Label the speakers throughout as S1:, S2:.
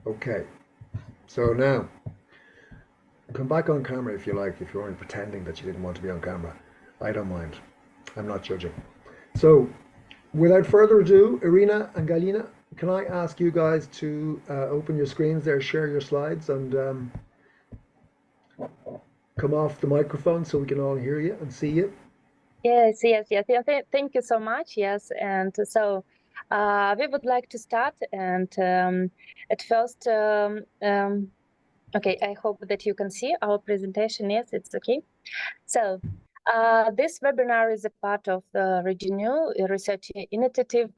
S1: Okay, so now come back on camera if you like, if you weren't pretending that you didn't want to be on camera. I don't mind. I'm not judging. So, without further ado, Iryna and Galyna, can I ask you guys to open your screens there, share your slides, and come off the microphone so we can all hear you and see you?
S2: Yes. Thank you so much. Yes, and so we would like to start. And at first, okay, I hope that you can see our presentation. Yes, it's okay. So this webinar is a part of the Regenerative research initiative,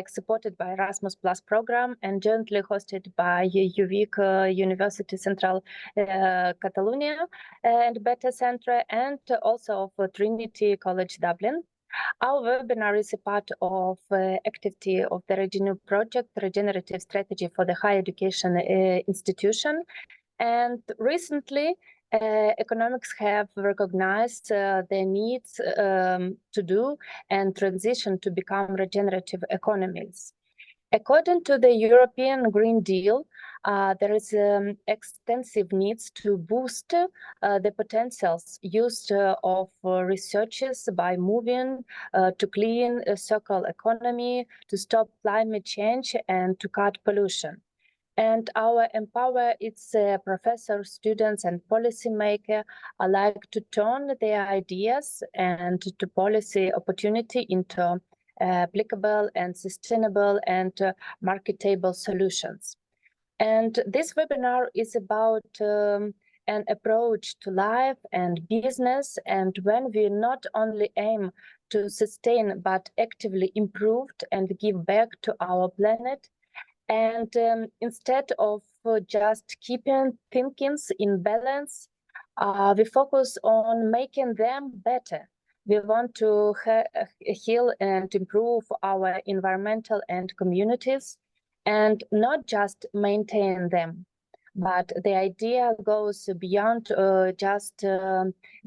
S2: supported by Erasmus Plus program and jointly hosted by UVIC University Central Catalonia and Beta Centre, and also of Trinity College Dublin. Our webinar is a part of activity of the Regenerative project, Regenerative Strategy for the Higher Education Institution. And recently, economics have recognized the needs to do and transition to become regenerative economies. According to the European Green Deal, there is extensive needs to boost the potentials used of researchers by moving to clean circular economy, to stop climate change, and to cut pollution. And our empower its professors, students, and policymakers alike to turn their ideas and to policy opportunity into applicable and sustainable and marketable solutions. And this webinar is about an approach to life and business, and when we not only aim to sustain but actively improve and give back to our planet. And instead of just keeping thinkings in balance, we focus on making them better. We want to heal and improve our environmental and communities, and not just maintain them. But the idea goes beyond just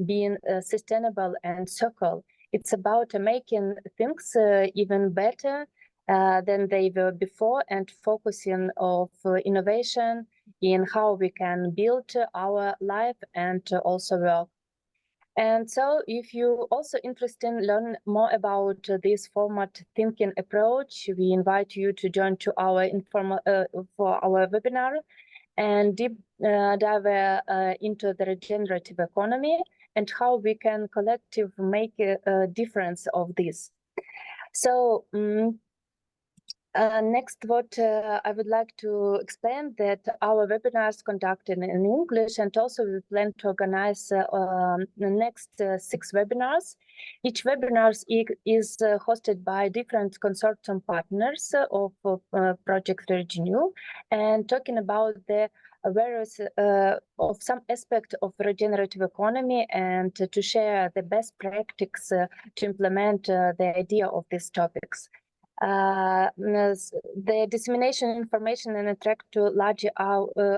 S2: being sustainable and circular. It's about making things even better than they were before, and focusing of innovation in how we can build our life and also work. And so if you also interested in learn more about this format thinking approach, we invite you to join to our for our webinar and deep dive into the regenerative economy and how we can collectively make a difference of this. So next, what I would like to explain that our webinars conducted in English, and also we plan to organize the next 6 webinars. Each webinar is hosted by different consortium partners of Project Renew, and talking about the various of some aspect of regenerative economy, and to share the best practices to implement the idea of these topics. The dissemination information and attract to larger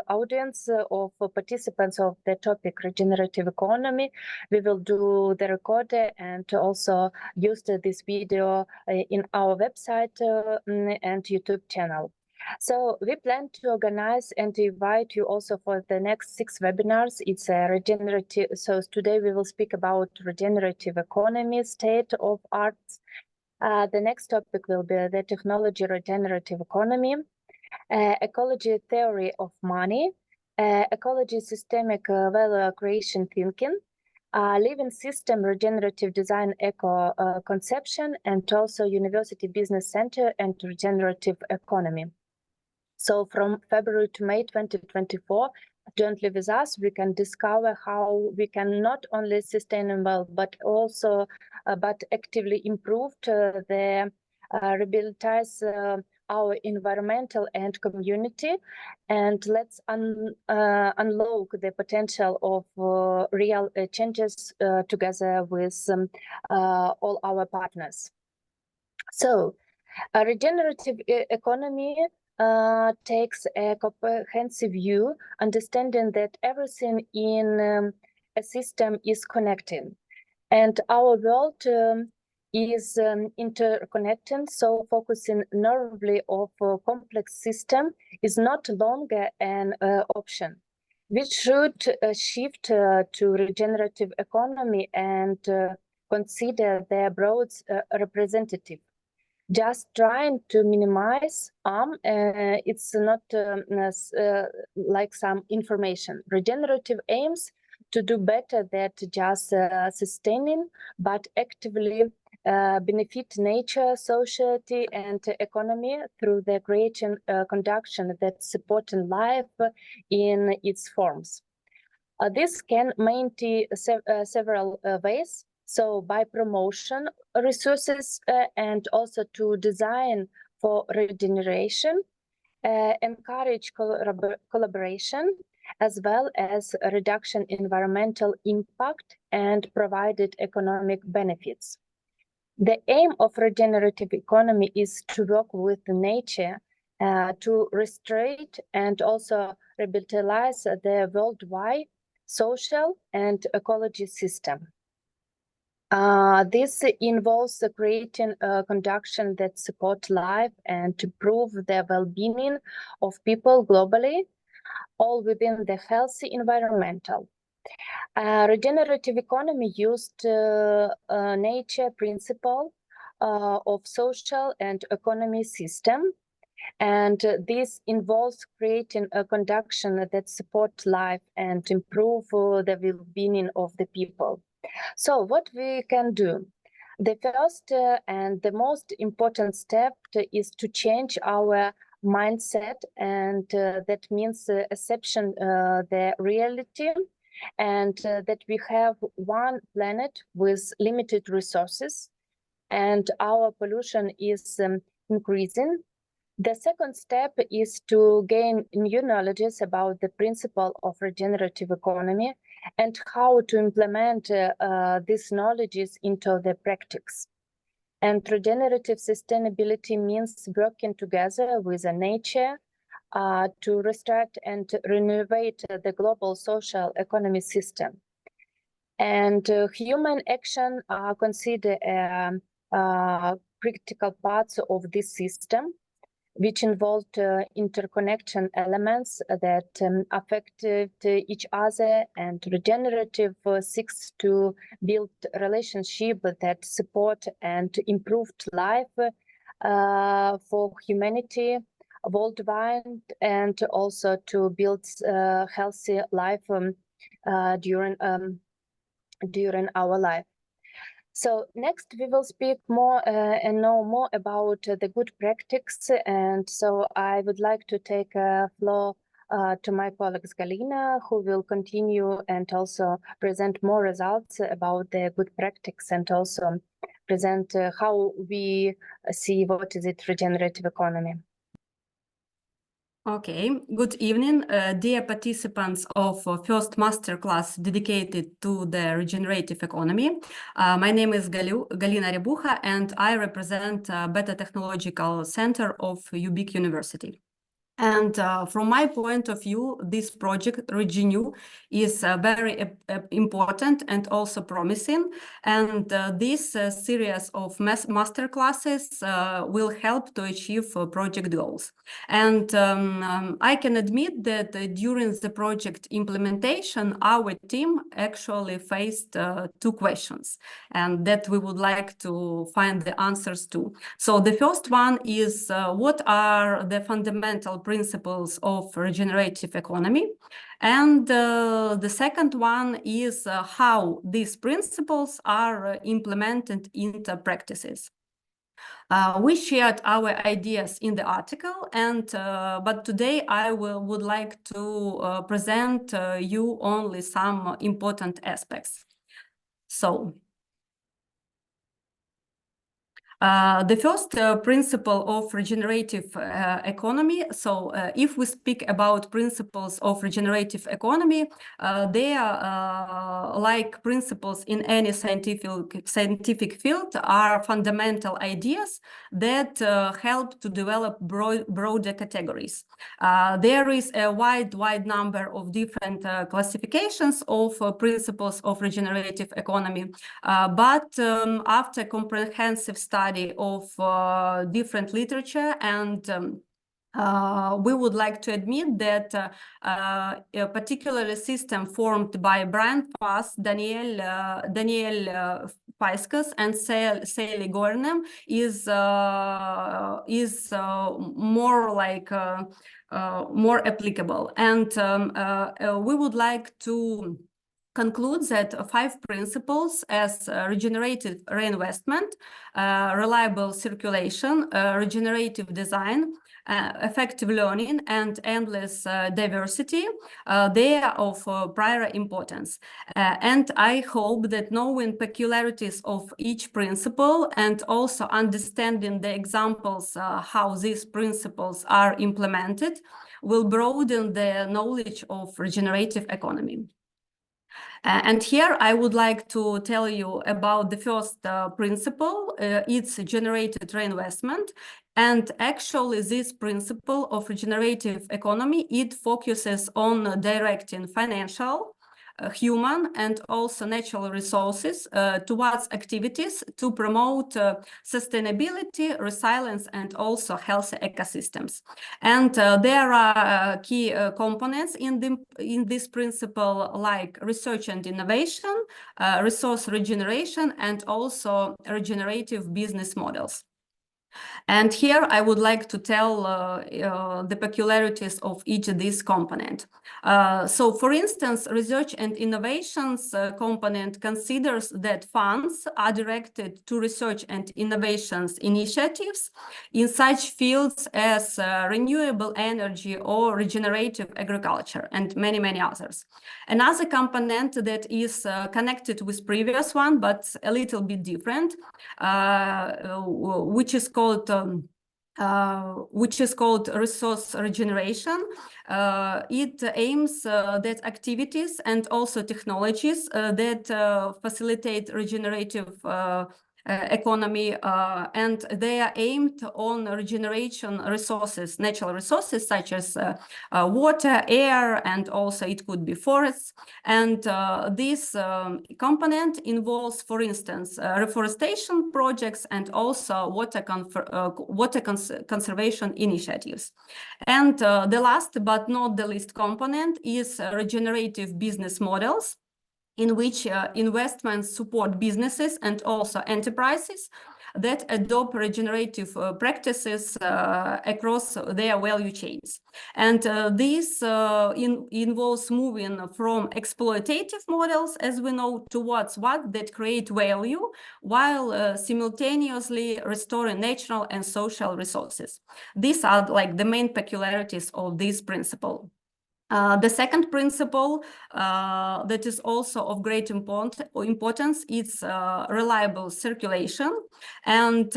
S2: audience of participants of the topic regenerative economy. We will do the recorder and also use this video in our website and YouTube channel. So we plan to organize and to invite you also for the next 6 webinars. It's a regenerative. So today we will speak about regenerative economy, state of arts. The next topic will be the technology regenerative economy, ecology theory of money, ecology systemic value creation thinking, living system regenerative design eco conception, and also University Business Center and regenerative economy. So from February to May 2024, jointly with us, we can discover how we can not only sustainable, but also but actively improve the rehabilitate our environmental and community, and let's unlock the potential of real changes together with all our partners. So a regenerative economy takes a comprehensive view, understanding that everything in a system is connected. And our world is interconnected, so focusing narrowly of a complex system is not longer an option. We should shift to regenerative economy and consider their broad representative. Just trying to minimize harm, it's not like some information. Regenerative aims to do better than just sustaining, but actively benefit nature, society, and economy through the creation conduction that supporting life in its forms. This can maintain several ways. So by promotion resources and also to design for regeneration, encourage collaboration, as well as reduction environmental impact and provided economic benefits. The aim of regenerative economy is to work with nature to restore and also revitalize the worldwide social and ecology system. This involves creating a conduction that support life and to improve the well-being of people globally, all within the healthy environmental. Regenerative economy used nature principle of social and economy system, and this involves creating a conduction that support life and improve the well-being of the people. So what we can do? The first and the most important step is to change our mindset, and that means accepting the reality and that we have one planet with limited resources and our pollution is increasing. The second step is to gain new knowledge about the principle of regenerative economy and how to implement these knowledges into the practice. And regenerative sustainability means working together with nature to restore and renovate the global social economy system. And human action are considered critical parts of this system, which involved interconnection elements that affect each other, and regenerative seeks to build relationship that support and improved life for humanity worldwide, and also to build healthy life during our life. So next we will speak more and know more about the good practice, and so I would like to take floor to my colleagues Galyna, who will continue and also present more results about the good practice and also present how we see what is it regenerative economy.
S3: Okay, good evening, dear participants of first masterclass dedicated to the regenerative economy. My name is Galyna Ryabukha, and I represent Beta Technological Center of UVIC University. And from my point of view, this project, Regenew, is very important and also promising. And this series of master classes will help to achieve project goals. And I can admit that during the project implementation, our team actually faced two questions, and that we would like to find the answers to. So the first one is, what are the fundamental principles of regenerative economy? And the second one is how these principles are implemented into practices. We shared our ideas in the article, and but today I would like to present you only some important aspects. So The first principle of regenerative economy. So if we speak about principles of regenerative economy, they are like principles in any scientific field are fundamental ideas that help to develop broader categories. There is a wide number of different classifications of principles of regenerative economy, but after comprehensive study of different literature and we would like to admit that a particular system formed by Brian Fass, Daniel Paiskas, and Sally Gornham is more like more applicable. And we would like to concludes that 5 principles as regenerative reinvestment, reliable circulation, regenerative design, effective learning, and endless diversity, they are of prior importance. And I hope that knowing peculiarities of each principle and also understanding the examples how these principles are implemented will broaden the knowledge of regenerative economy. And here I would like to tell you about the first principle. It's generated reinvestment. And actually this principle of regenerative economy, it focuses on directing financial, human and also natural resources towards activities to promote sustainability, resilience, and also healthy ecosystems. And there are key components in this principle, like research and innovation, resource regeneration, and also regenerative business models. And here I would like to tell the peculiarities of each of these components. So for instance, research and innovations component considers that funds are directed to research and innovations initiatives in such fields as renewable energy or regenerative agriculture and many others. Another component that is connected with previous one, but a little bit different, which is called resource regeneration. It aims that activities and also technologies that facilitate regenerative economy, and they are aimed on regeneration resources, natural resources such as water, air, and also it could be forests. And this component involves, for instance, reforestation projects and also water conservation initiatives. And the last but not the least component is regenerative business models, in which investments support businesses and also enterprises that adopt regenerative practices across their value chains. And this involves moving from exploitative models, as we know, towards what that create value while simultaneously restoring natural and social resources. These are like the main peculiarities of this principle. The second principle that is also of great importance is reliable circulation, and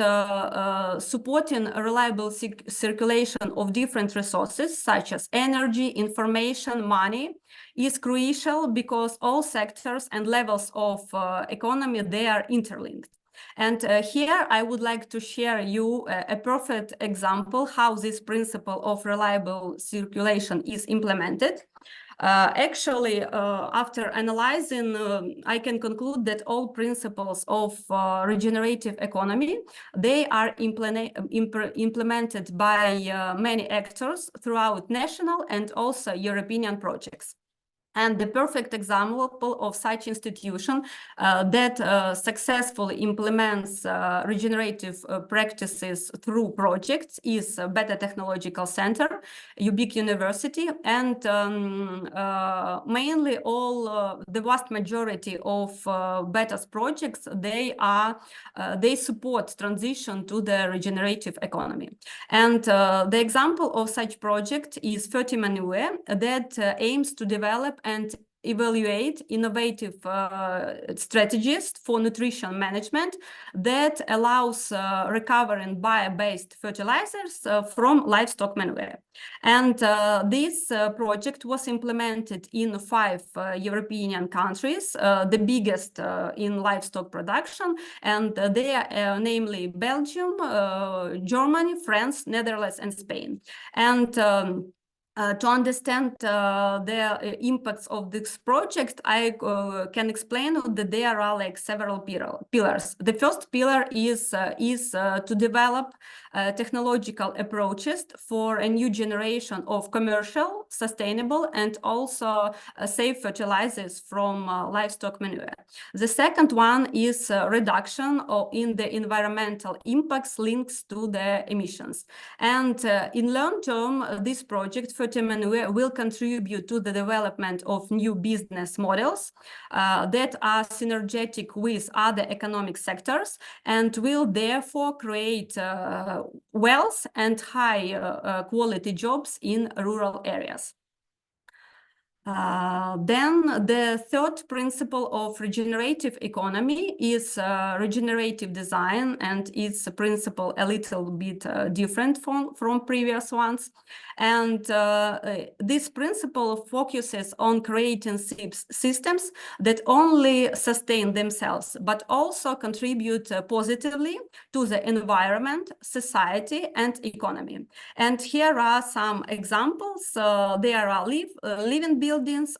S3: supporting a reliable circulation of different resources such as energy, information, money is crucial because all sectors and levels of economy, they are interlinked. And here I would like to share you a perfect example how this principle of reliable circulation is implemented. Actually, after analyzing, I can conclude that all principles of regenerative economy, they are implemented by many actors throughout national and also European projects. And the perfect example of such institution that successfully implements regenerative practices through projects is Beta Technological Center, UVIC University, and mainly all the vast majority of Beta's projects, they support transition to the regenerative economy. And the example of such project is Fertimanue that aims to develop and evaluate innovative strategies for nutrition management that allows recovering bio-based fertilizers from livestock manure. And this project was implemented in 5 European countries, the biggest in livestock production, and they are namely Belgium, Germany, France, Netherlands, and Spain. And to understand the impacts of this project, I can explain that there are like several pillars. The first pillar is to develop technological approaches for a new generation of commercial, sustainable, and also safe fertilizers from livestock manure. The second one is reduction in the environmental impacts linked to the emissions. And in long term, this project Manure will contribute to the development of new business models that are synergetic with other economic sectors and will therefore create wealth and high quality jobs in rural areas. Then the third principle of regenerative economy is regenerative design, and it's a principle a little bit different from previous ones. And this principle focuses on creating systems that only sustain themselves, but also contribute positively to the environment, society, and economy. And here are some examples. There are living buildings,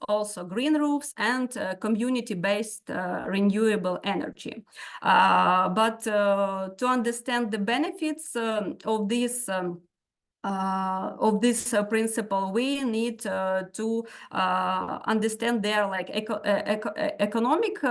S3: also green roofs, and community-based renewable energy. But to understand the benefits of this principle, we need to understand their like economic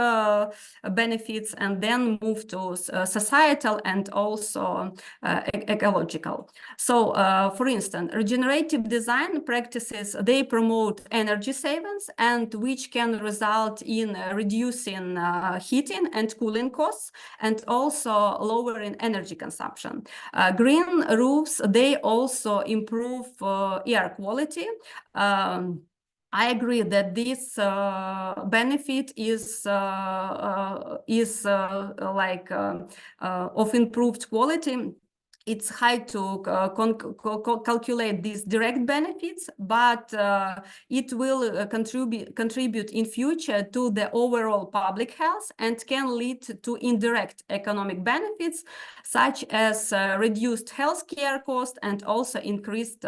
S3: benefits, and then move to societal and also ecological. So, for instance, regenerative design practices, they promote energy savings, and which can result in reducing heating and cooling costs, and also lowering energy consumption. Green roofs, they also improve air quality. I agree that this benefit is of improved quality. It's hard to calculate these direct benefits, but it will contribute in future to the overall public health and can lead to indirect economic benefits, such as reduced healthcare costs and also increased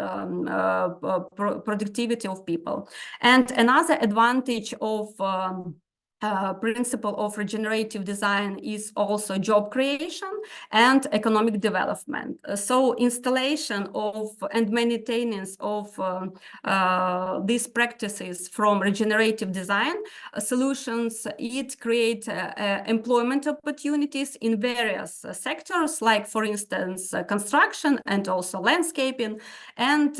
S3: productivity of people. And another advantage of principle of regenerative design is also job creation and economic development. So installation of and maintenance of these practices from regenerative design solutions, it creates employment opportunities in various sectors, like for instance construction and also landscaping. And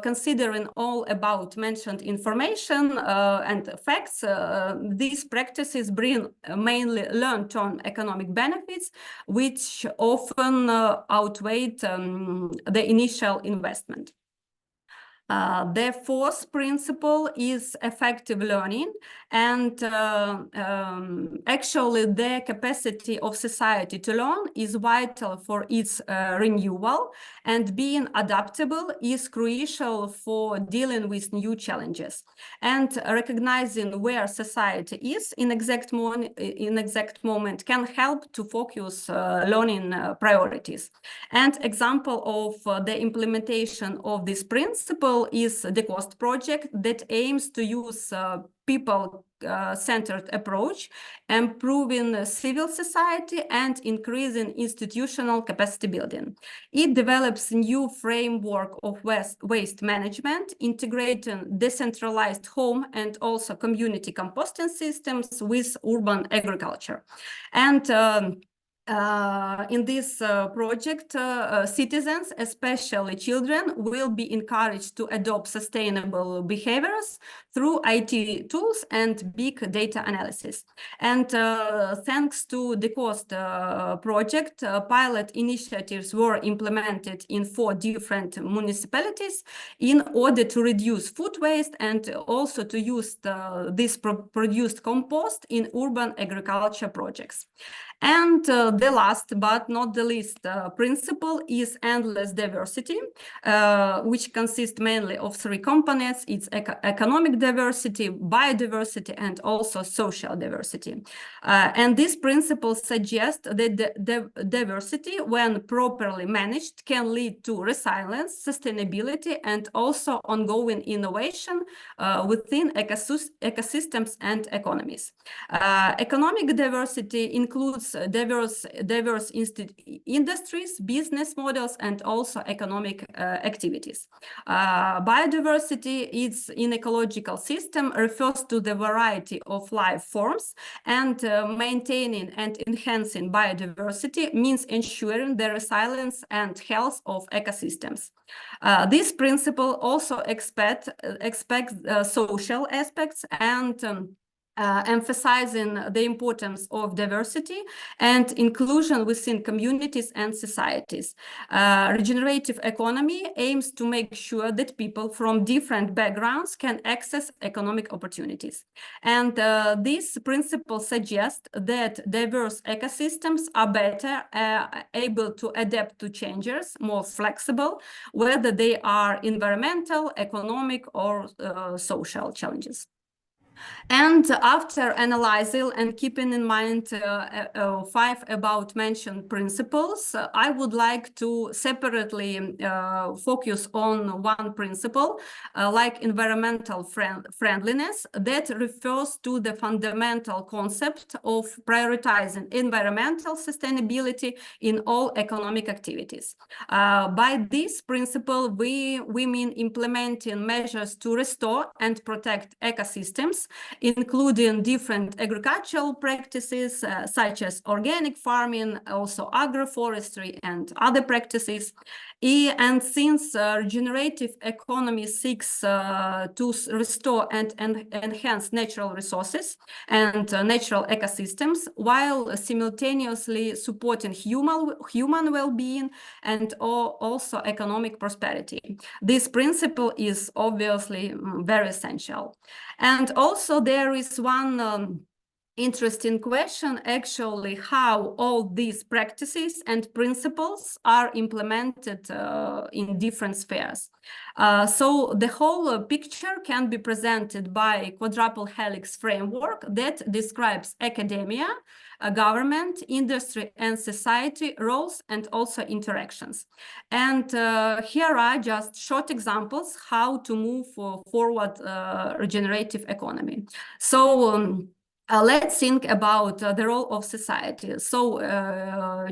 S3: considering all about mentioned information and facts, these practices bring mainly long-term economic benefits, which often outweigh the initial investment. The fourth principle is effective learning, and actually the capacity of society to learn is vital for its renewal, and being adaptable is crucial for dealing with new challenges. And recognizing where society is in exact moment can help to focus learning priorities. And example of the implementation of this principle is the Cost project that aims to use people-centered approach, improving civil society and increasing institutional capacity building. It develops a new framework of waste management, integrating decentralized home and also community composting systems with urban agriculture. And in this project, citizens, especially children, will be encouraged to adopt sustainable behaviors through IT tools and big data analysis. And thanks to the COST project, pilot initiatives were implemented in 4 different municipalities in order to reduce food waste and also to use this produced compost in urban agriculture projects. And the last but not the least principle is endless diversity, which consists mainly of 3 components. It's economic diversity, biodiversity, and also social diversity. And this principle suggests that the diversity, when properly managed, can lead to resilience, sustainability, and also ongoing innovation within ecosystems and economies. Economic diversity includes diverse industries, business models, and also economic activities. Biodiversity is in ecological system refers to the variety of life forms, and maintaining and enhancing biodiversity means ensuring the resilience and health of ecosystems. This principle also expects social aspects and emphasizing the importance of diversity and inclusion within communities and societies. Regenerative economy aims to make sure that people from different backgrounds can access economic opportunities. And this principle suggests that diverse ecosystems are better able to adapt to changes, more flexible, whether they are environmental, economic, or social challenges. And after analyzing and keeping in mind 5 about mentioned principles, I would like to separately focus on one principle, like environmental friendliness, that refers to the fundamental concept of prioritizing environmental sustainability in all economic activities. By this principle, we mean implementing measures to restore and protect ecosystems, including different agricultural practices such as organic farming, also agroforestry and other practices. And since regenerative economy seeks to restore and enhance natural resources and natural ecosystems while simultaneously supporting human well-being and also economic prosperity, this principle is obviously very essential. And also there is one interesting question, actually, how all these practices and principles are implemented in different spheres. So the whole picture can be presented by a quadruple helix framework that describes academia, government, industry, and society roles and also interactions. And here are just short examples how to move forward regenerative economy. So let's think about the role of society. So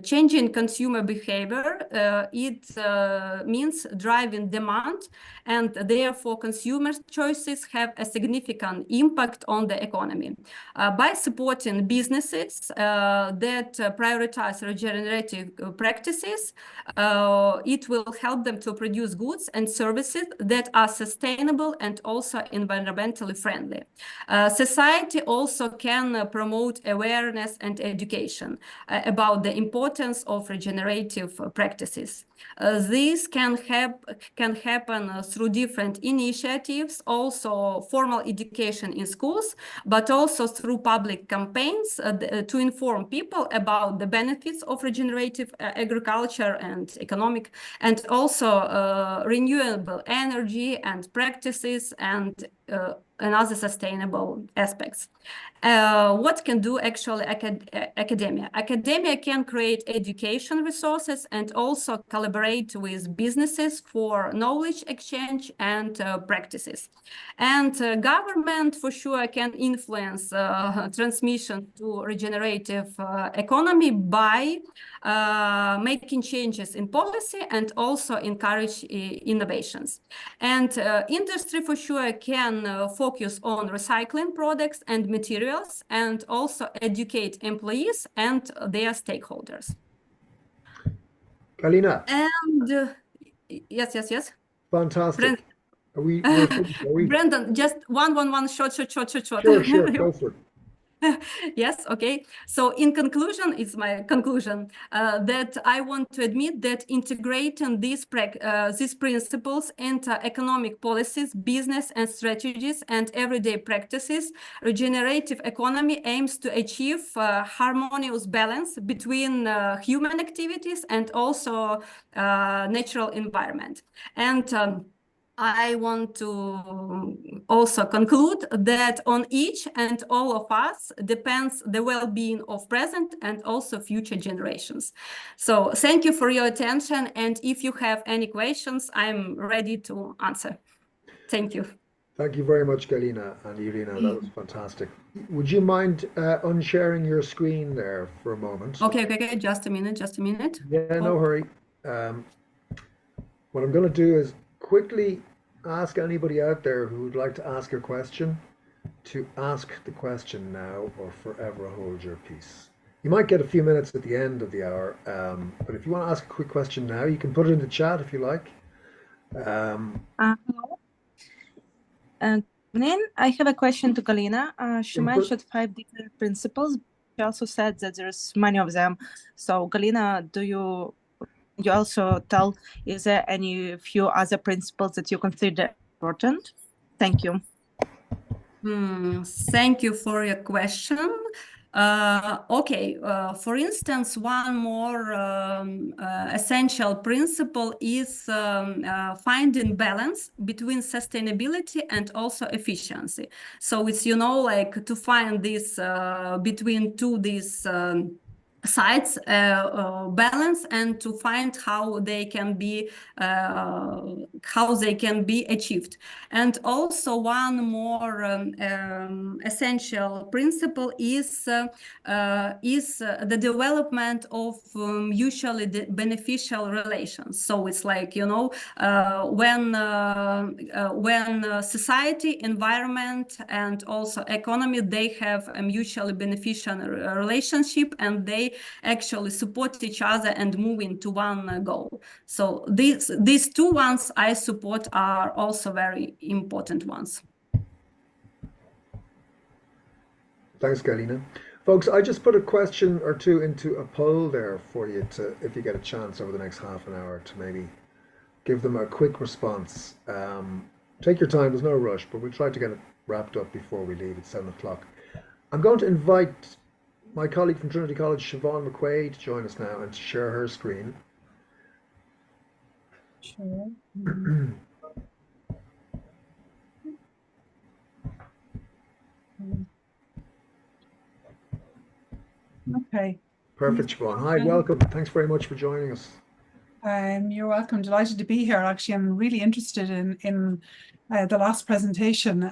S3: changing consumer behavior, it means driving demand, and therefore consumer choices have a significant impact on the economy. By supporting businesses that prioritize regenerative practices, it will help them to produce goods and services that are sustainable and also environmentally friendly. Society also can promote awareness and education about the importance of regenerative practices. This can happen through different initiatives, also formal education in schools, but also through public campaigns to inform people about the benefits of regenerative agriculture and economic, and also renewable energy and practices and other sustainable aspects. What can do actually academia? Academia can create education resources and also collaborate with businesses for knowledge exchange and practices. And government for sure can influence transmission to regenerative economy by making changes in policy and also encourage innovations. And industry for sure can focus on recycling products and materials, and also educate employees and their stakeholders.
S1: Galyna.
S3: And yes.
S1: Fantastic.
S3: Brand
S1: We're finished, are we?
S3: Breandan, just one short.
S1: Sure, go for it.
S3: Yes, okay. So in conclusion, it's my conclusion that I want to admit that integrating these principles into economic policies, business and strategies, and everyday practices, regenerative economy aims to achieve harmonious balance between human activities and also natural environment. And I want to also conclude that on each and all of us depends the well-being of present and also future generations. So thank you for your attention. And if you have any questions, I'm ready to answer. Thank you.
S1: Thank you very much, Galyna and Iryna. That was fantastic. Would you mind unsharing your screen there for a moment?
S3: Okay. Just a minute.
S1: Yeah, no hurry. What I'm going to do is quickly ask anybody out there who would like to ask a question to ask the question now or forever hold your peace. You might get a few minutes at the end of the hour, but if you want to ask a quick question now, you can put it in the chat if you like.
S4: I have a question to Galyna. She mentioned 5 different principles. She also said that there's many of them. So Galyna, do you also tell, is there any few other principles that you consider important? Thank you.
S3: Thank you for your question. For instance, one more essential principle is finding balance between sustainability and also efficiency. So it's, like to find this between these sides balance and to find how they can be achieved. And also one more essential principle is the development of mutually beneficial relations. So it's like when society, environment, and also economy, they have a mutually beneficial relationship, and they actually support each other and move into one goal. So these two ones I support are also very important ones.
S1: Thanks, Galyna. Folks, I just put a question or two into a poll there for you to, if you get a chance over the next half an hour, to maybe give them a quick response. Take your time, there's no rush, but we'll try to get it wrapped up before we leave at 7 o'clock. I'm going to invite my colleague from Trinity College, Siobhan McQuaid, to join us now and to share her screen.
S4: Sure.
S5: Okay.
S1: Perfect, Siobhan. Hi, welcome. Thanks very much for joining us.
S5: You're welcome. Delighted to be here. Actually, I'm really interested in the last presentation.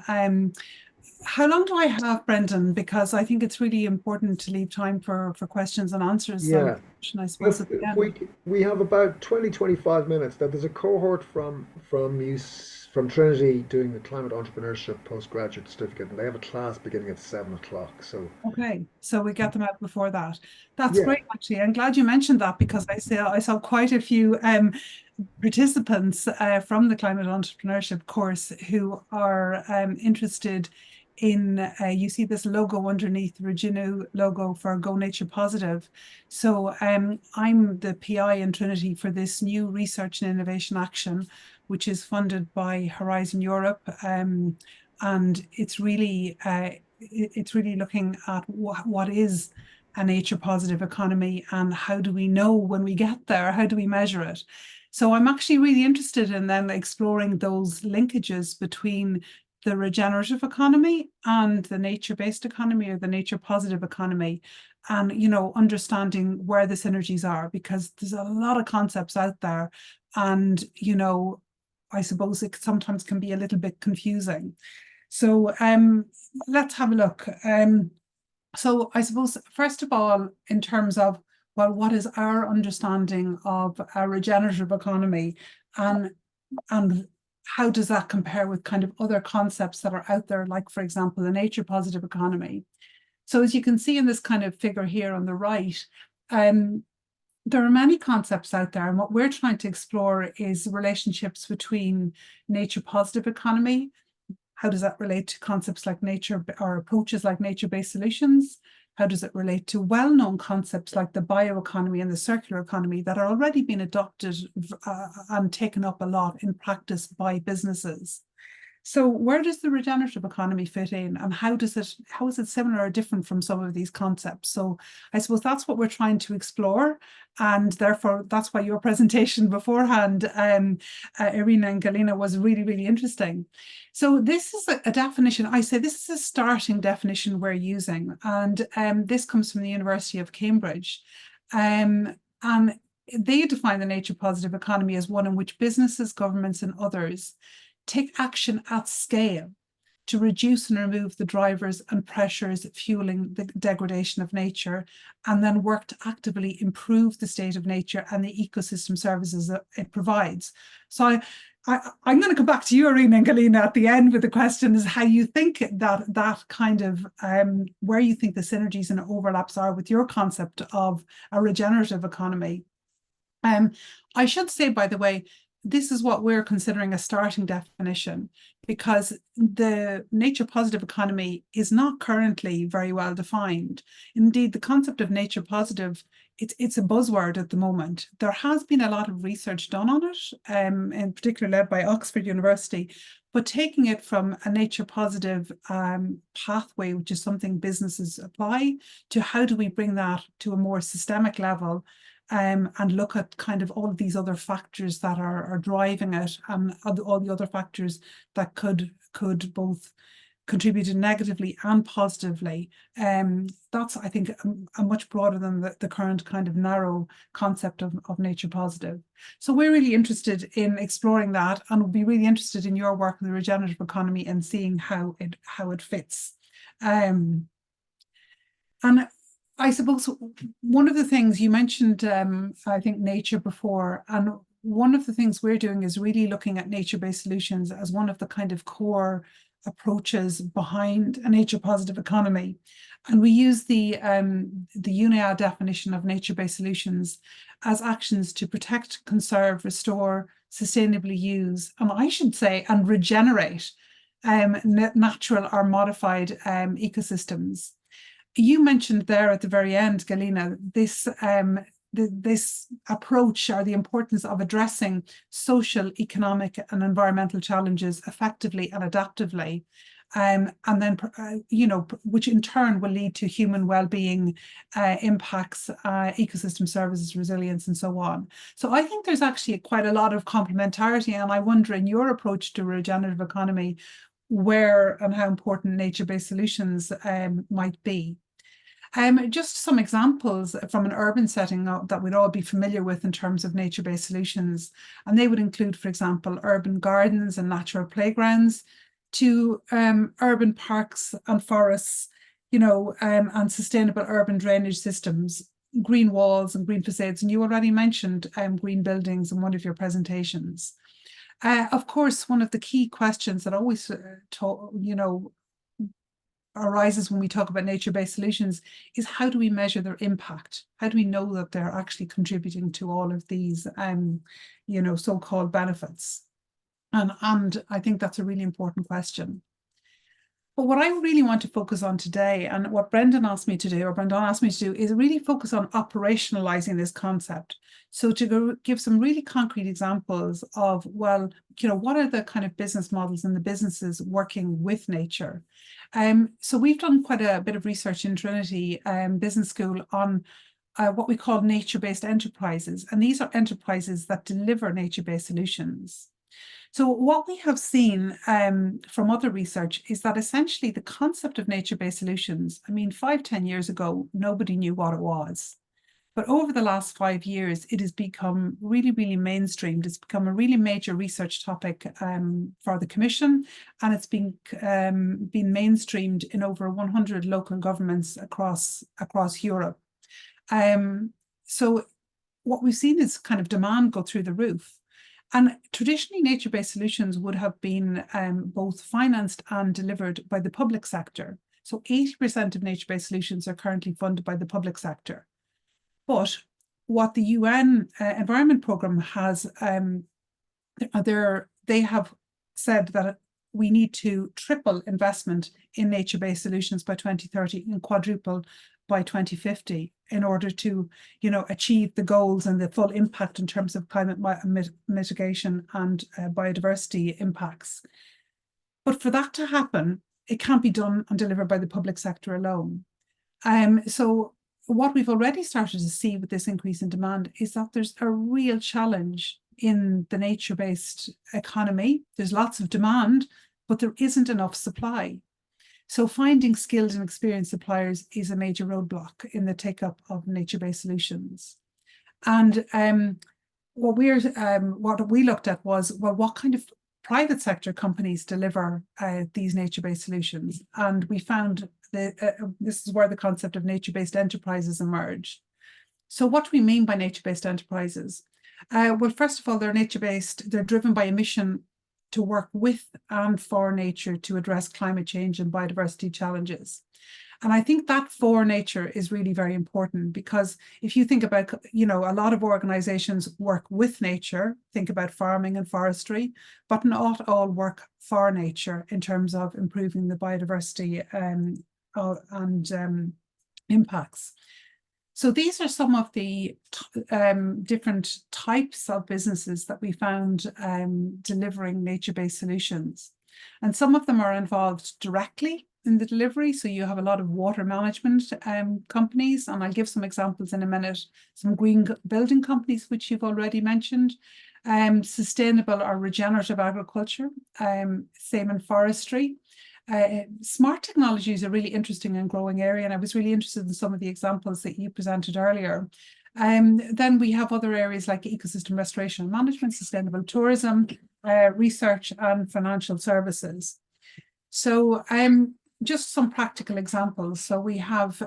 S5: How long do I have, Breandan? Because I think it's really important to leave time for questions and answers.
S1: Yeah.
S5: I suppose
S1: We have about 20-25 minutes. Now, there's a cohort from Trinity doing the climate entrepreneurship postgraduate certificate, and they have a class beginning at 7 o'clock. So
S5: okay, so we get them out before that. That's great, actually. I'm glad you mentioned that, because I saw quite a few participants from the climate entrepreneurship course who are interested in, you see this logo underneath, the Regenerative logo for GoNaturePositive. So I'm the PI in Trinity for this new research and innovation action, which is funded by Horizon Europe, and it's really looking at what is a nature positive economy and how do we know when we get there, how do we measure it. So I'm actually really interested in then exploring those linkages between the regenerative economy and the nature-based economy, or the nature-positive economy, and understanding where the synergies are, because there's a lot of concepts out there, and I suppose it sometimes can be a little bit confusing. So let's have a look. So I suppose first of all, in terms of, well, what is our understanding of a regenerative economy, and how does that compare with kind of other concepts that are out there, like, for example, the nature positive economy? So as you can see in this kind of figure here on the right, there are many concepts out there, and what we're trying to explore is relationships between nature positive economy. How does that relate to concepts like nature or approaches like nature-based solutions? How does it relate to well-known concepts like the bioeconomy and the circular economy that are already being adopted and taken up a lot in practice by businesses? So where does the regenerative economy fit in, and how is it similar or different from some of these concepts? So I suppose that's what we're trying to explore, and therefore that's why your presentation beforehand, Iryna and Galyna, was really, really interesting. So this is a definition. I say this is a starting definition we're using, and this comes from the University of Cambridge, and they define the nature positive economy as one in which businesses, governments, and others take action at scale to reduce and remove the drivers and pressures fueling the degradation of nature, and then work to actively improve the state of nature and the ecosystem services that it provides. So I'm going to come back to you, Iryna and Galyna, at the end with the question is how you think that kind of, where you think the synergies and overlaps are with your concept of a regenerative economy. I should say, by the way, this is what we're considering a starting definition, because the nature positive economy is not currently very well defined. Indeed, the concept of nature positive, it's a buzzword at the moment. There has been a lot of research done on it, in particular led by Oxford University, but taking it from a nature positive pathway, which is something businesses apply, to how do we bring that to a more systemic level, and look at kind of all of these other factors that are driving it, and all the other factors that could both contribute negatively and positively. That's, I think, a much broader than the current kind of narrow concept of nature positive. So we're really interested in exploring that, and we'll be really interested in your work in the regenerative economy and seeing how it fits. And I suppose one of the things you mentioned, I think, nature before, and one of the things we're doing is really looking at nature-based solutions as one of the kind of core approaches behind a nature-positive economy. And we use the UNIA definition of nature-based solutions as actions to protect, conserve, restore, sustainably use, and I should say, and regenerate natural or modified ecosystems. You mentioned there at the very end, Galyna, this approach, or the importance of addressing social, economic, and environmental challenges effectively and adaptively, and then which in turn will lead to human well-being, impacts, ecosystem services, resilience, and so on. So I think there's actually quite a lot of complementarity, and I wonder, in your approach to regenerative economy, where and how important nature-based solutions might be. Just some examples from an urban setting that we'd all be familiar with in terms of nature-based solutions. And they would include, for example, urban gardens and natural playgrounds, to urban parks and forests, and sustainable urban drainage systems, green walls and green facades. And you already mentioned green buildings in one of your presentations. Of course, one of the key questions that always arises when we talk about nature-based solutions is, how do we measure their impact? How do we know that they're actually contributing to all of these, so-called benefits? And I think that's a really important question. But what I really want to focus on today, and what Breandan asked me to do, is really focus on operationalizing this concept. So to give some really concrete examples of, what are the kind of business models and the businesses working with nature? So we've done quite a bit of research in Trinity Business School on what we call nature-based enterprises. And these are enterprises that deliver nature-based solutions. So what we have seen from other research is that essentially the concept of nature-based solutions, 5-10 years ago, nobody knew what it was. But over the last 5 years, it has become really, really mainstreamed. It's become a really major research topic for the Commission, and it's been mainstreamed in over 100 local governments across Europe. So what we've seen is kind of demand go through the roof. And traditionally, nature-based solutions would have been both financed and delivered by the public sector. So 80% of nature-based solutions are currently funded by the public sector. But what the UN Environment Programme has, they have said that we need to triple investment in nature-based solutions by 2030 and quadruple by 2050 in order to, achieve the goals and the full impact in terms of climate mitigation and biodiversity impacts. But for that to happen, it can't be done and delivered by the public sector alone. So what we've already started to see with this increase in demand is that there's a real challenge in the nature-based economy. There's lots of demand, but there isn't enough supply. So finding skilled and experienced suppliers is a major roadblock in the take-up of nature-based solutions. And what we looked at was, well, what kind of private sector companies deliver these nature-based solutions? And we found that this is where the concept of nature-based enterprises emerged. So what do we mean by nature-based enterprises? Well, first of all, they're nature-based. They're driven by a mission to work with and for nature to address climate change and biodiversity challenges. And I think that for nature is really very important, because if you think about, a lot of organizations work with nature, think about farming and forestry, but not all work for nature in terms of improving the biodiversity and impacts. So these are some of the different types of businesses that we found delivering nature-based solutions. And some of them are involved directly in the delivery. So you have a lot of water management companies, and I'll give some examples in a minute. Some green building companies, which you've already mentioned, sustainable or regenerative agriculture, same in forestry. Smart technology is a really interesting and growing area, and I was really interested in some of the examples that you presented earlier. Then we have other areas like ecosystem restoration and management, sustainable tourism, research and financial services. So just some practical examples. So we have,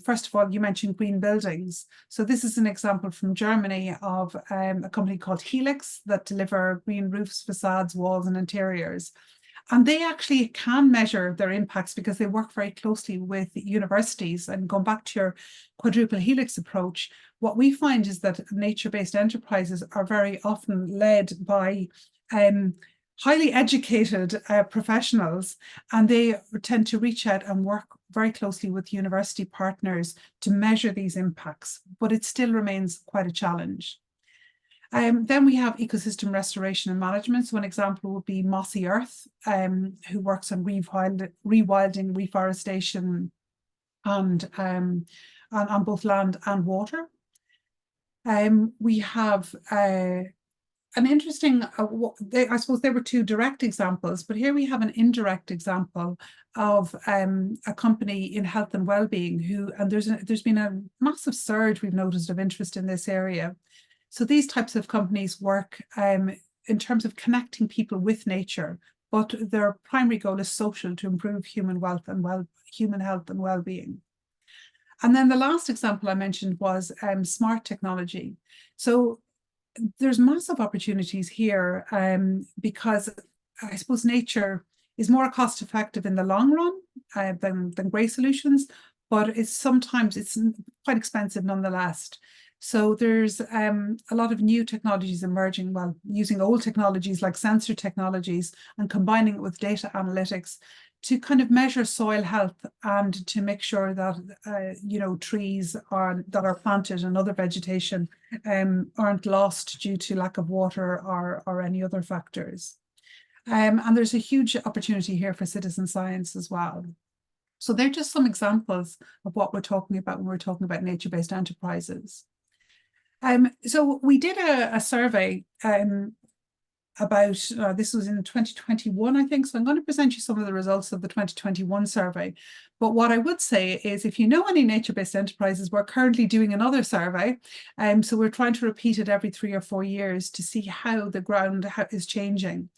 S5: first of all, you mentioned green buildings. So this is an example from Germany of a company called Helix that deliver green roofs, facades, walls and interiors. And they actually can measure their impacts because they work very closely with universities. And going back to your quadruple helix approach, what we find is that nature-based enterprises are very often led by highly educated professionals, and they tend to reach out and work very closely with university partners to measure these impacts, but it still remains quite a challenge. Then we have ecosystem restoration and management. So an example would be Mossy Earth, who works on rewilding, reforestation, and on both land and water. We have an interesting, I suppose they were two direct examples, but here we have an indirect example of a company in health and well-being and there's been a massive surge, we've noticed, of interest in this area. So these types of companies work in terms of connecting people with nature, but their primary goal is social, to improve human health and well-being. And then the last example I mentioned was smart technology. So there's massive opportunities here because I suppose nature is more cost effective in the long run than grey solutions, but it's quite expensive nonetheless. So there's a lot of new technologies emerging, using old technologies like sensor technologies and combining it with data analytics to kind of measure soil health and to make sure that trees that are planted and other vegetation aren't lost due to lack of water or any other factors. And there's a huge opportunity here for citizen science as well. So they're just some examples of what we're talking about when we're talking about nature-based enterprises. So we did a survey about, this was in 2021, I think. So I'm going to present you some of the results of the 2021 survey. But what I would say is, if you know any nature-based enterprises, we're currently doing another survey. So we're trying to repeat it every 3 or 4 years to see how the ground is changing.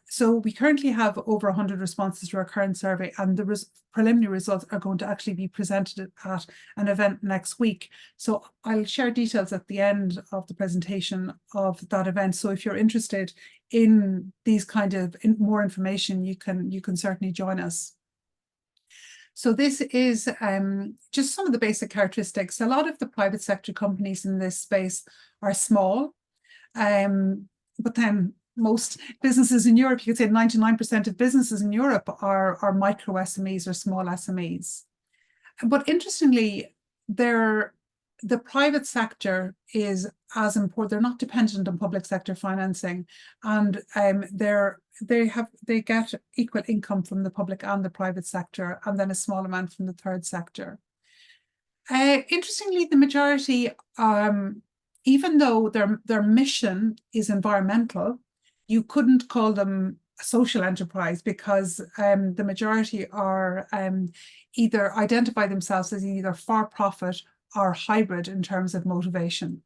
S5: So we currently have over 100 responses to our current survey, and the preliminary results are going to actually be presented at an event next week. So I'll share details at the end of the presentation of that event. So if you're interested in these kind of more information, you can certainly join us. So this is just some of the basic characteristics. A lot of the private sector companies in this space are small, but then most businesses in Europe, you could say 99% of businesses in Europe are micro SMEs or small SMEs. But interestingly, the private sector is as important. They're not dependent on public sector financing, and they get equal income from the public and the private sector, and then a small amount from the third sector. Interestingly, the majority, even though their mission is environmental, you couldn't call them a social enterprise, because the majority are either identify themselves as either for-profit or hybrid in terms of motivation.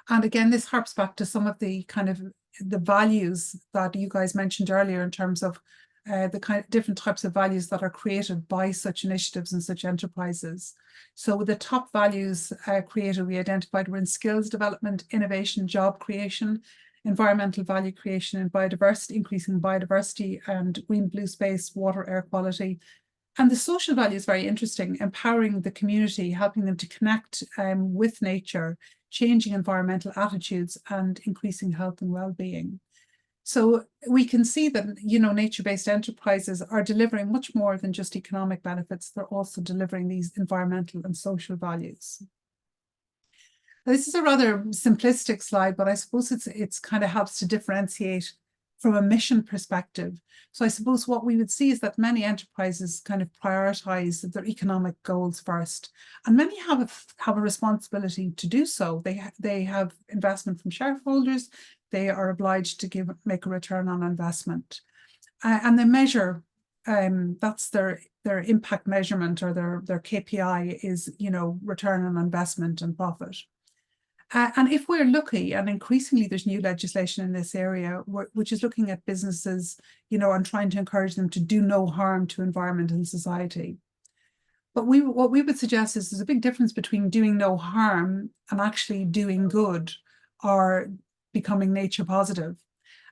S5: And again, this harps back to some of the kind of the values that you guys mentioned earlier in terms of the kind of different types of values that are created by such initiatives and such enterprises. So the top values created, we identified, were in skills development, innovation, job creation, environmental value creation, and biodiversity, increasing biodiversity and green blue space, water, air quality. And the social value is very interesting, empowering the community, helping them to connect with nature, changing environmental attitudes, and increasing health and well-being. So we can see that, you know, nature-based enterprises are delivering much more than just economic benefits. They're also delivering these environmental and social values. Now, this is a rather simplistic slide, but I suppose it's kind of helps to differentiate from a mission perspective. So I suppose what we would see is that many enterprises kind of prioritize their economic goals first, and many have a responsibility to do so. They have investment from shareholders. They are obliged to make a return on investment, and they measure. That's their impact measurement, or their KPI is, you know, return on investment and profit. And if we're lucky, and increasingly there's new legislation in this area, which is looking at businesses, you know, and trying to encourage them to do no harm to environment and society. But what we would suggest is there's a big difference between doing no harm and actually doing good, or becoming nature positive.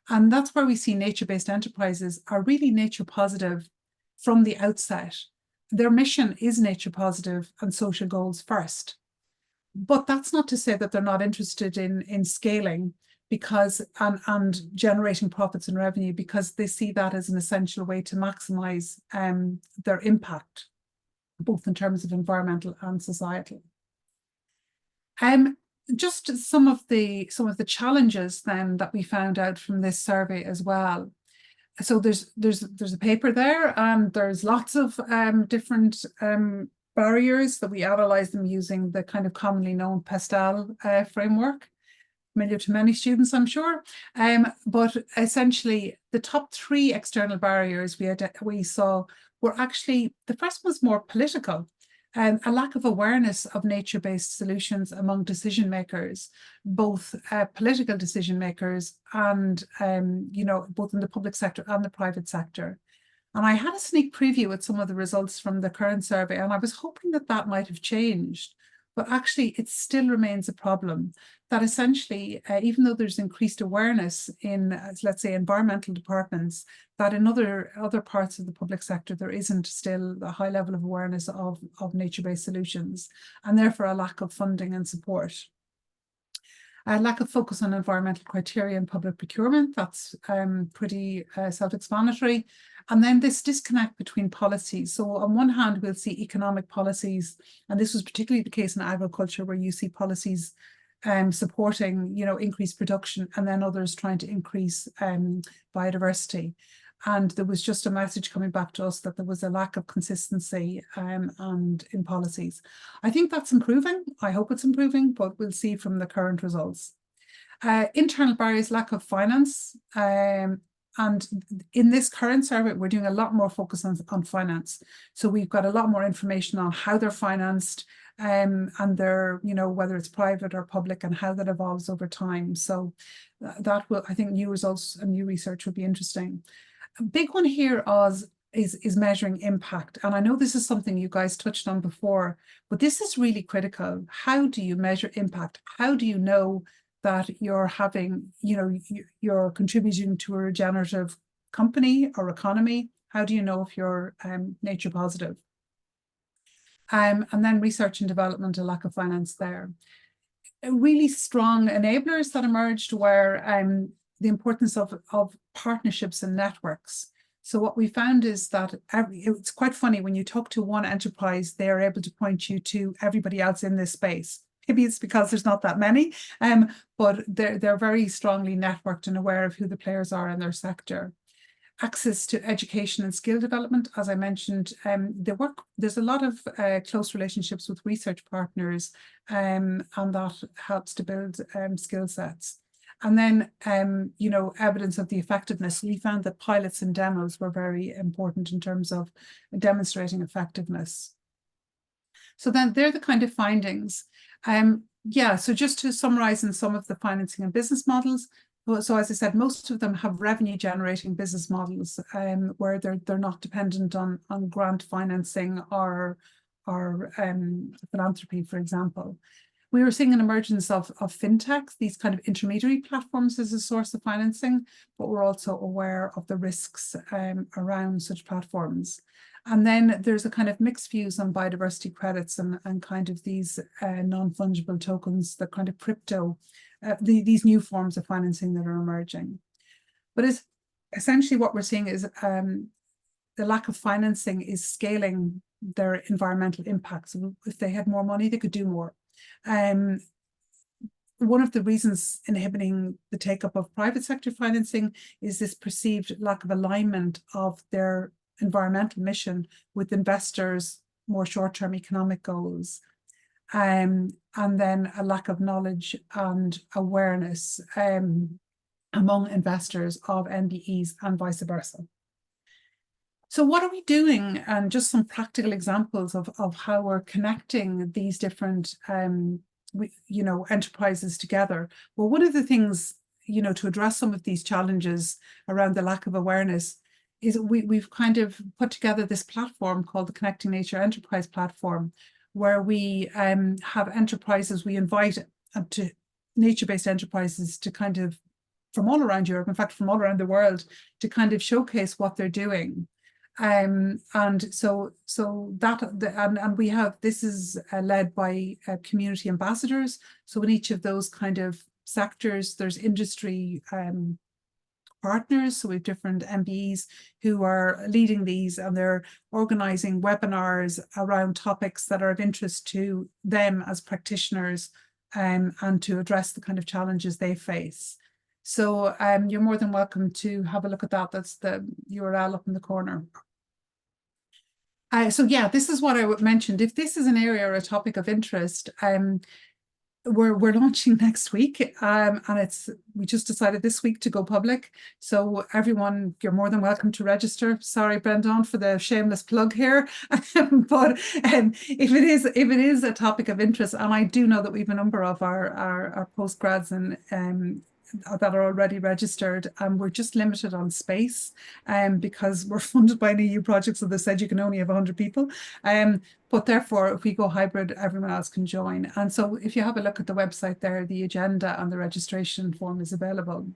S5: And that's where we see nature-based enterprises are really nature positive from the outset. Their mission is nature positive and social goals first. But that's not to say that they're not interested in scaling and generating profits and revenue, because they see that as an essential way to maximize their impact, both in terms of environmental and societal. Just some of the challenges then that we found out from this survey as well. So there's a paper there, and there's lots of different barriers that we analyze them using the kind of commonly known PESTEL framework, familiar to many students, I'm sure. But essentially, the top 3 external barriers we saw were actually, the first was more political, a lack of awareness of nature-based solutions among decision makers, both political decision makers and, you know, both in the public sector and the private sector. And I had a sneak preview with some of the results from the current survey, and I was hoping that that might have changed. But actually, it still remains a problem, that essentially, even though there's increased awareness in, let's say, environmental departments, that in other parts of the public sector, there isn't still a high level of awareness of nature-based solutions, and therefore a lack of funding and support. A lack of focus on environmental criteria in public procurement, that's pretty self-explanatory. And then this disconnect between policies. So on one hand, we'll see economic policies, and this was particularly the case in agriculture, where you see policies supporting, you know, increased production, and then others trying to increase biodiversity. And there was just a message coming back to us that there was a lack of consistency and in policies. I think that's improving. I hope it's improving, but we'll see from the current results. Internal barriers, lack of finance, And in this current survey, we're doing a lot more focus on finance. So we've got a lot more information on how they're financed, and their, whether it's private or public, and how that evolves over time. So that will, I think, new results and new research will be interesting. A big one here is measuring impact. And I know this is something you guys touched on before, but this is really critical. How do you measure impact? How do you know that you're having, you're contributing to a regenerative company or economy? How do you know if you're nature positive? And then research and development, a lack of finance there. Really strong enablers that emerged were the importance of partnerships and networks. So what we found is that it's quite funny when you talk to one enterprise, they're able to point you to everybody else in this space. Maybe it's because there's not that many, but they're very strongly networked and aware of who the players are in their sector. Access to education and skill development, as I mentioned, there's a lot of close relationships with research partners, and that helps to build skill sets. And then, evidence of the effectiveness. We found that pilots and demos were very important in terms of demonstrating effectiveness. So then they're the kind of findings. So just to summarize in some of the financing and business models. So as I said, most of them have revenue generating business models where they're not dependent on grant financing or philanthropy, for example. We were seeing an emergence of fintechs, these kind of intermediary platforms as a source of financing, but we're also aware of the risks around such platforms. And then there's a kind of mixed views on biodiversity credits and kind of these non-fungible tokens, the kind of crypto, these new forms of financing that are emerging. But it's essentially what we're seeing is the lack of financing is scaling their environmental impacts. So if they had more money, they could do more. One of the reasons inhibiting the take-up of private sector financing is this perceived lack of alignment of their environmental mission with investors' more short-term economic goals, and then a lack of knowledge and awareness among investors of NBEs and vice versa. So what are we doing? And just some practical examples of how we're connecting these different enterprises together. Well, one of the things, to address some of these challenges around the lack of awareness is we've kind of put together this platform called the Connecting Nature Enterprise Platform, where we have enterprises, we invite to nature-based enterprises to kind of, from all around Europe, in fact, from all around the world, to kind of showcase what they're doing. And so we have, this is led by community ambassadors. So in each of those kind of sectors, there's industry partners. So we have different MBEs who are leading these, and they're organizing webinars around topics that are of interest to them as practitioners, and to address the kind of challenges they face. So you're more than welcome to have a look at that. That's the URL up in the corner. So yeah, this is what I mentioned. If this is an area or a topic of interest, we're launching next week, and we just decided this week to go public. So everyone, you're more than welcome to register. Sorry, Breandan, for the shameless plug here, but if it is a topic of interest, and I do know that we have a number of our postgrads and that are already registered, and we're just limited on space because we're funded by an EU project, so they said you can only have 100 people. But therefore, if we go hybrid, everyone else can join. And so if you have a look at the website there, the agenda and the registration form is available.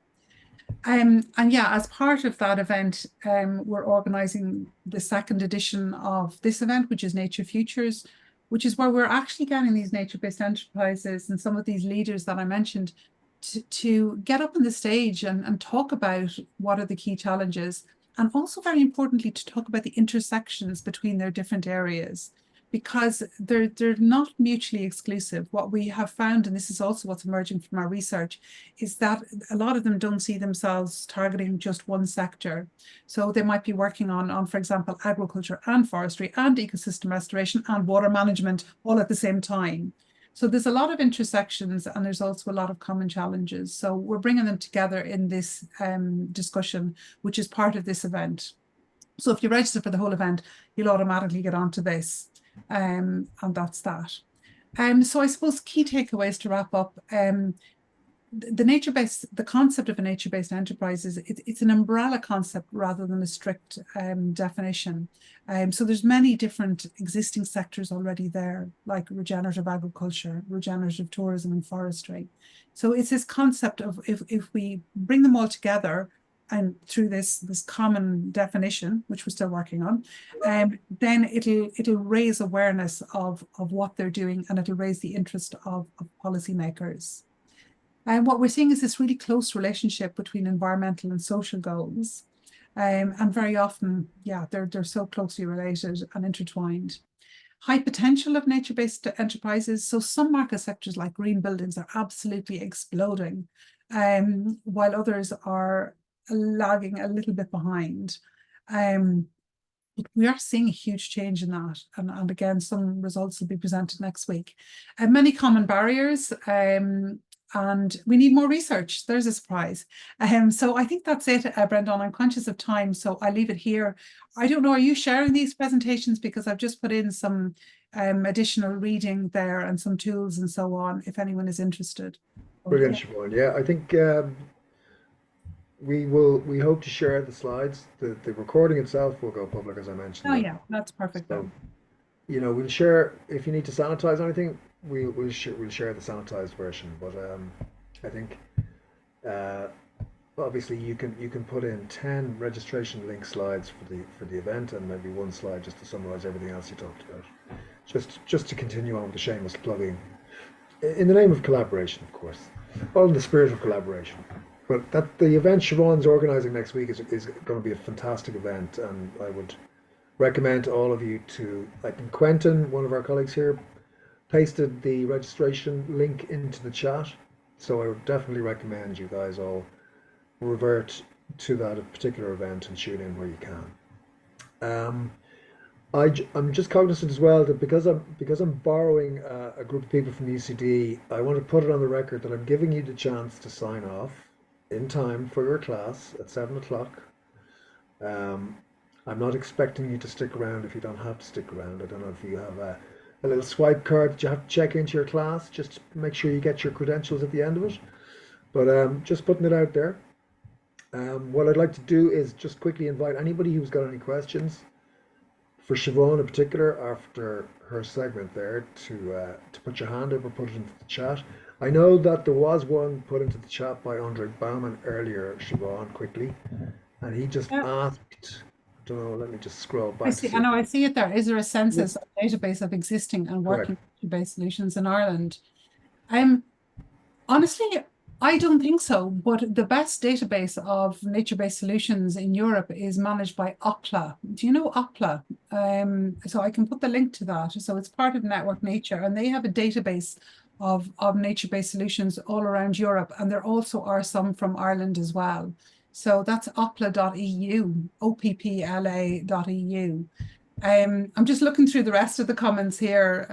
S5: And yeah, as part of that event, we're organising the second edition of this event, which is Nature Futures, which is where we're actually getting these nature-based enterprises and some of these leaders that I mentioned to get up on the stage and talk about what are the key challenges, and also very importantly to talk about the intersections between their different areas, because they're not mutually exclusive. What we have found, and this is also what's emerging from our research, is that a lot of them don't see themselves targeting just one sector. So they might be working on, for example, agriculture and forestry and ecosystem restoration and water management all at the same time. So there's a lot of intersections, and there's also a lot of common challenges. So we're bringing them together in this discussion, which is part of this event. So if you register for the whole event, you'll automatically get onto this, and that's that. So I suppose key takeaways to wrap up. The concept of a nature-based enterprise is it's an umbrella concept rather than a strict definition. So there's many different existing sectors already there, like regenerative agriculture, regenerative tourism, and forestry. So it's this concept of if we bring them all together and through this common definition, which we're still working on, then it'll raise awareness of what they're doing, and it'll raise the interest of policymakers. And what we're seeing is this really close relationship between environmental and social goals. And very often, yeah, they're so closely related and intertwined. High potential of nature-based enterprises. So some market sectors like green buildings are absolutely exploding, while others are lagging a little bit behind. We are seeing a huge change in that. And again, some results will be presented next week. Many common barriers, and we need more research. There's a surprise. So I think that's it, Breandan. I'm conscious of time, so I leave it here. I don't know, are you sharing these presentations? Because I've just put in some additional reading there and some tools and so on, if anyone is interested.
S1: Brilliant, Siobhan. Yeah, I think we hope to share the slides. The recording itself will go public, as I mentioned.
S5: Oh yeah, that's perfect.
S1: So, you know, we'll share, if you need to sanitize anything, we'll share the sanitized version. But I think obviously you can put in 10 registration link slides for the event, and maybe one slide just to summarize everything else you talked about. Just to continue on with the shameless plugging, in the name of collaboration, of course, all in the spirit of collaboration. But that the event Siobhan's organizing next week is going to be a fantastic event, and I would recommend to all of you to, I think Quentin, one of our colleagues here, pasted the registration link into the chat. So I would definitely recommend you guys all revert to that particular event and tune in where you can. I'm just cognizant as well that because I'm borrowing a group of people from UCD, I want to put it on the record that I'm giving you the chance to sign off in time for your class at 7 o'clock. I'm not expecting you to stick around if you don't have to stick around. I don't know if you have a little swipe card that you have to check into your class, just to make sure you get your credentials at the end of it. But just putting it out there. What I'd like to do is just quickly invite anybody who's got any questions for Siobhan in particular after her segment there to put your hand up or put it into the chat. I know that there was one put into the chat by Andre Bauman earlier, Siobhan, quickly, and he just asked, I don't know, let me just scroll back.
S5: I see it there. Is there a census database of existing and working nature-based solutions in Ireland? Honestly, I don't think so, but the best database of nature-based solutions in Europe is managed by OPLA. Do you know OPLA? So I can put the link to that. So it's part of Network Nature, and they have a database of nature-based solutions all around Europe, and there also are some from Ireland as well. So that's opla.eu, oppla.eu. I'm just looking through the rest of the comments here,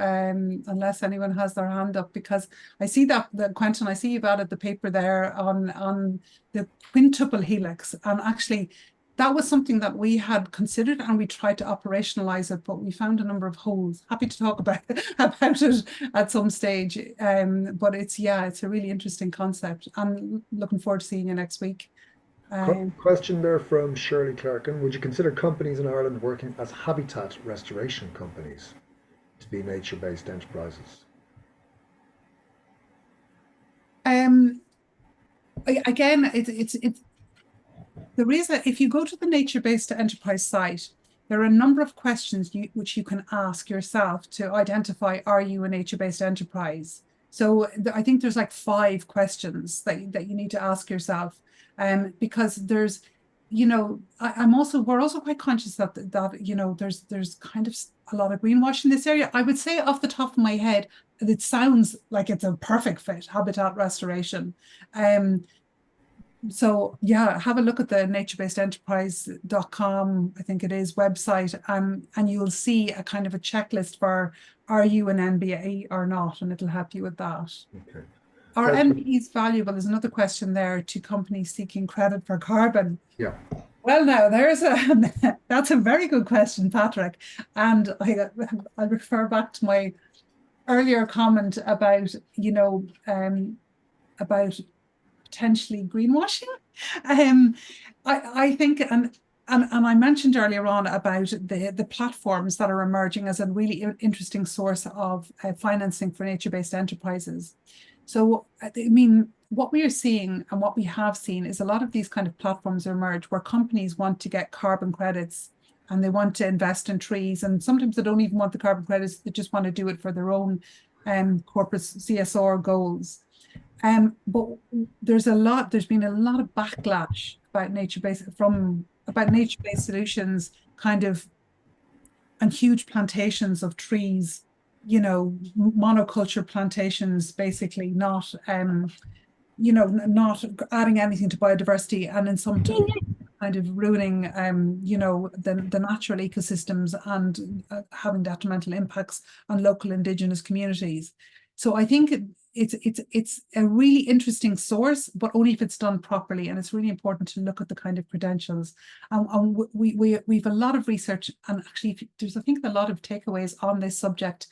S5: unless anyone has their hand up, because I see that Quentin, I see you've added the paper there on the quintuple helix, and actually that was something that we had considered and we tried to operationalize it, but we found a number of holes. Happy to talk about it at some stage, but it's a really interesting concept. I'm looking forward to seeing you next week.
S1: Question there from Shirley Clarkin. Would you consider companies in Ireland working as habitat restoration companies to be nature-based enterprises?
S5: Again, there is if you go to the nature-based enterprise site, there are a number of questions which you can ask yourself to identify, are you a nature-based enterprise? So I think there's like 5 questions that you need to ask yourself. Because there's, we're also quite conscious that there's kind of a lot of greenwashing in this area. I would say off the top of my head, it sounds like it's a perfect fit, habitat restoration. So yeah, have a look at the naturebasedenterprise.com, I think it is, website, and you'll see a kind of a checklist for, are you an NBA or not? And it'll help you with that.
S1: Okay.
S5: Are MBEs valuable? There's another question there, to companies seeking credit for carbon.
S1: Yeah.
S5: Well, now that's a very good question, Patrick. And I refer back to my earlier comment about, about potentially greenwashing. I think, and I mentioned earlier on about the platforms that are emerging as a really interesting source of financing for nature-based enterprises. So, I mean, what we are seeing and what we have seen is a lot of these kind of platforms emerge where companies want to get carbon credits and they want to invest in trees. And sometimes they don't even want the carbon credits, they just want to do it for their own corporate CSR goals. But there's been a lot of backlash about nature-based solutions, kind of, and huge plantations of trees, monoculture plantations, basically not not adding anything to biodiversity, and in some kind of ruining the natural ecosystems and having detrimental impacts on local indigenous communities. So I think it's a really interesting source, but only if it's done properly. And it's really important to look at the kind of credentials. And we've a lot of research, and actually there's, I think, a lot of takeaways on this subject.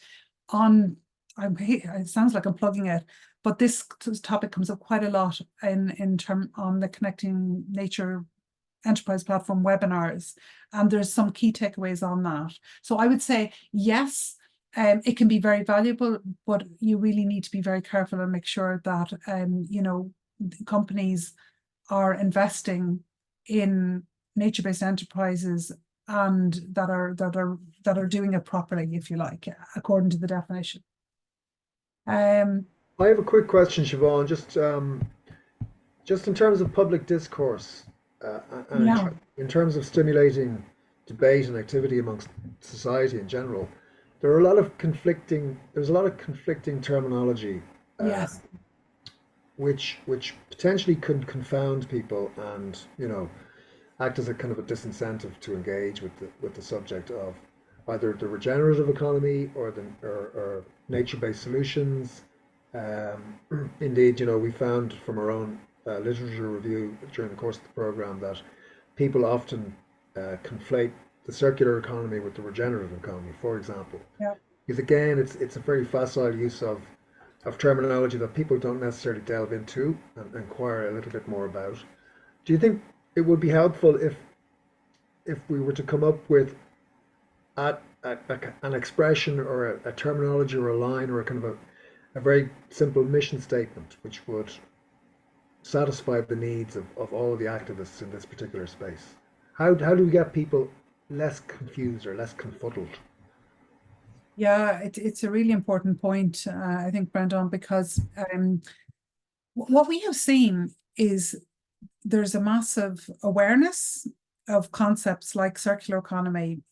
S5: It sounds like I'm plugging it, but this topic comes up quite a lot on the Connecting Nature Enterprise Platform webinars, and there's some key takeaways on that. So I would say yes. It can be very valuable, but you really need to be very careful and make sure that companies are investing in nature-based enterprises and that are doing it properly, if you like, according to the definition.
S1: I have a quick question, Siobhan, just in terms of public discourse, and in terms of stimulating debate and activity amongst society in general. There's a lot of conflicting terminology,
S5: yes,
S1: which potentially could confound people and act as a kind of a disincentive to engage with the subject of either the regenerative economy or nature-based solutions. Indeed, we found from our own literature review during the course of the program that people often conflate the circular economy with the regenerative economy, for example.
S5: Yeah.
S1: Because again, it's a very facile use of terminology that people don't necessarily delve into and inquire a little bit more about. Do you think it would be helpful if we were to come up with an expression or a terminology or a line or a kind of a very simple mission statement which would satisfy the needs of all of the activists in this particular space? How do we get people less confused or less confuddled?
S5: Yeah, it's a really important point, I think, Breandan, because what we have seen is there's a massive awareness of concepts like circular economy,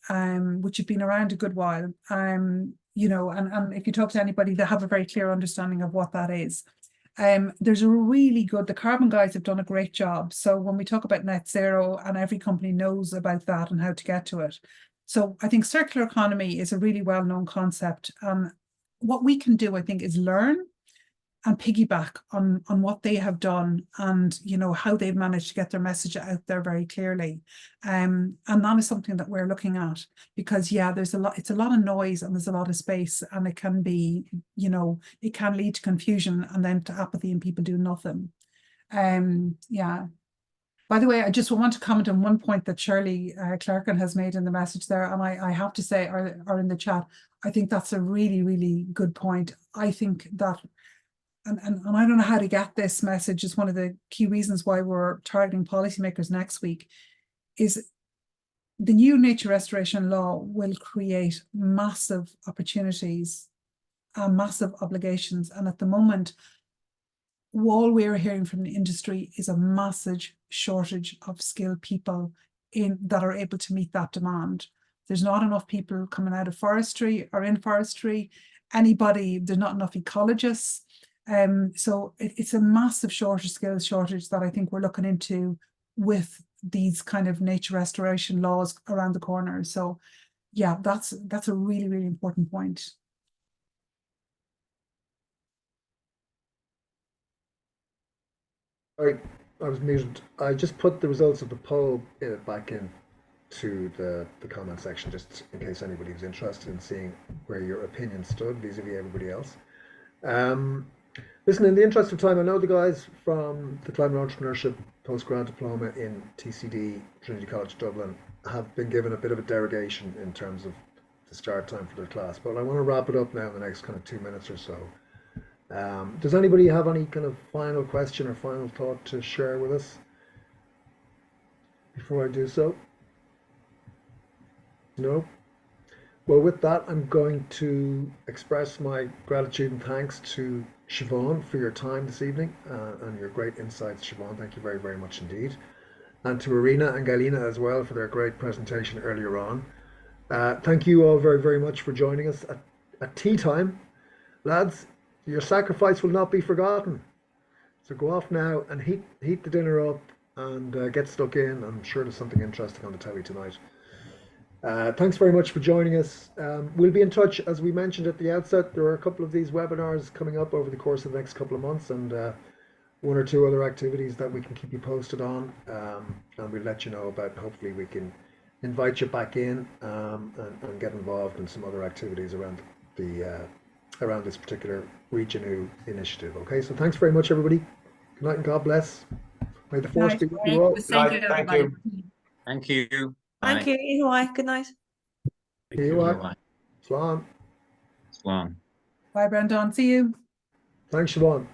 S5: which have been around a good while. And if you talk to anybody, they have a very clear understanding of what that is. There's a really good, the carbon guys have done a great job. So when we talk about net zero, and every company knows about that and how to get to it. So I think circular economy is a really well-known concept. What we can do, I think, is learn and piggyback on what they have done and how they've managed to get their message out there very clearly. And that is something that we're looking at, because it's a lot of noise and there's a lot of space, and it can be, it can lead to confusion and then to apathy and people do nothing. By the way, I just want to comment on one point that Shirley Clarkin has made in the message there, and I have to say, or in the chat, I think that's a really, really good point. I think that and I don't know how to get this message, is one of the key reasons why we're targeting policymakers next week, is the new nature restoration law will create massive opportunities and massive obligations. And at the moment, all we're hearing from the industry is a massive shortage of skilled people that are able to meet that demand. There's not enough people coming out of forestry or in forestry. There's not enough ecologists. So it's a massive skills shortage that I think we're looking into with these kind of nature restoration laws around the corner. So yeah, that's a really, really important point.
S1: Sorry, I was muted. I just put the results of the poll back in to the comment section, just in case anybody was interested in seeing where your opinion stood vis-a-vis everybody else. Listen, in the interest of time, I know the guys from the Climate Entrepreneurship Postgrad Diploma in TCD, Trinity College Dublin, have been given a bit of a derogation in terms of the start time for their class, but I want to wrap it up now in the next kind of 2 minutes or so. Does anybody have any kind of final question or final thought to share with us before I do so? No? Well, with that, I'm going to express my gratitude and thanks to Siobhan for your time this evening and your great insights, Siobhan. Thank you very, very much indeed. And to Iryna and Galyna as well for their great presentation earlier on. Thank you all very, very much for joining us at tea time. Lads, your sacrifice will not be forgotten. So go off now and heat the dinner up and get stuck in. I'm sure there's something interesting on the telly tonight. Thanks very much for joining us. We'll be in touch, as we mentioned at the outset. There are a couple of these webinars coming up over the course of the next couple of months, and one or two other activities that we can keep you posted on, and we'll let you know about. Hopefully we can invite you back in and get involved in some other activities around around this particular Regenew initiative. Okay, so thanks very much, everybody. Good night and God bless. May the force be with you all.
S3: Thank you, everybody.
S6: Thank you.
S7: Thank you. Good night.
S1: Here you are. Slán.
S6: Slán.
S5: Bye, Breandan. See you.
S1: Thanks, Siobhan.